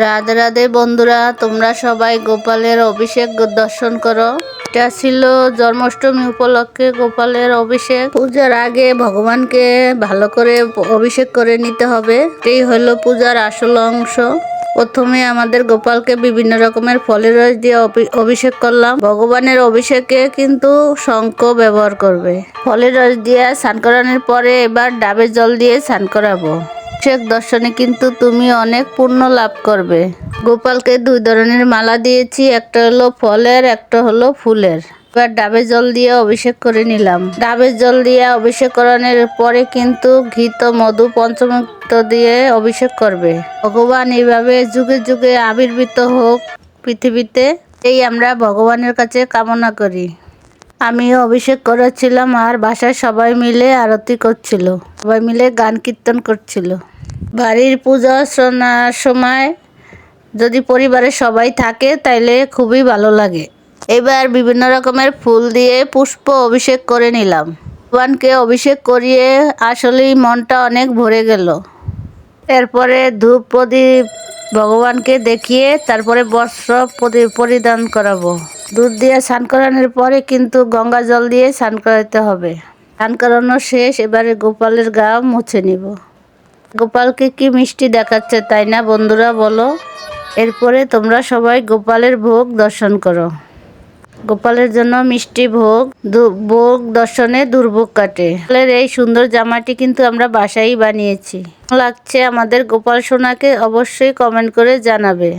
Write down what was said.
রাধে রাধে বন্ধুরা, তোমরা সবাই গোপালের অভিষেক দর্শন করো। এটা ছিল জন্মাষ্টমী উপলক্ষে গোপালের অভিষেক। পূজার আগে ভগবানকে ভালো করে অভিষেক করে নিতে হবে। এই হলো পূজার আসল অংশ। প্রথমে আমাদের গোপালকে বিভিন্ন রকমের ফলের রস দিয়ে অভিষেক করলাম। ভগবানের অভিষেকে কিন্তু শঙ্খ ব্যবহার করবে। ফলের রস দিয়ে স্নান করানোর পরে এবার ডাবের জল দিয়ে স্নান করাবো। অভিষেক দর্শনে কিন্তু তুমি অনেক পুণ্য লাভ করবে। গোপালকে দুই ধরনের মালা দিয়েছি, একটা হলো ফলের, একটা হলো ফুলের। এবার ডাবের জল দিয়ে অভিষেক করে নিলাম। ডাবের জল দিয়ে অভিষেক করানোর পরে কিন্তু ঘৃত মধু পঞ্চমুক্ত দিয়ে অভিষেক করবে। ভগবান এইভাবে যুগে যুগে আবির্ভূত হোক পৃথিবীতে, এই আমরা ভগবানের কাছে কামনা করি। আমিও অভিষেক করেছিলাম আর বাসায় সবাই মিলে আরতি করছিল, সবাই মিলে গান কীর্তন করছিল। বাড়ির পূজা অর্চনার সময় যদি পরিবারের সবাই থাকে তাইলে খুবই ভালো লাগে। এবার বিভিন্ন রকমের ফুল দিয়ে পুষ্প অভিষেক করে নিলাম। ভগবানকে অভিষেক করিয়ে আসলেই মনটা অনেক ভরে গেল। এরপরে ধূপ প্রদীপ ভগবানকে দেখিয়ে তারপরে বস্ত্র পরিধান করাবো। দুধ দিয়ে স্নান করানোর পরে কিন্তু গঙ্গা জল দিয়ে স্নান করাতে হবে। স্নান করানো শেষ, এবারে গোপালের গা মুছে নিব। গোপালকে কি মিষ্টি দেখাচ্ছে, তাই না বন্ধুরা বলো? এরপরে তোমরা সবাই গোপালের ভোগ দর্শন করো। গোপালের জন্য মিষ্টি ভোগ দর্শনে দুর্ভোগ কাটে। গোপালের এই সুন্দর জামাটি কিন্তু আমরা বাসায় বানিয়েছি। লাগছে আমাদের গোপাল সোনাকে অবশ্যই কমেন্ট করে জানাবে।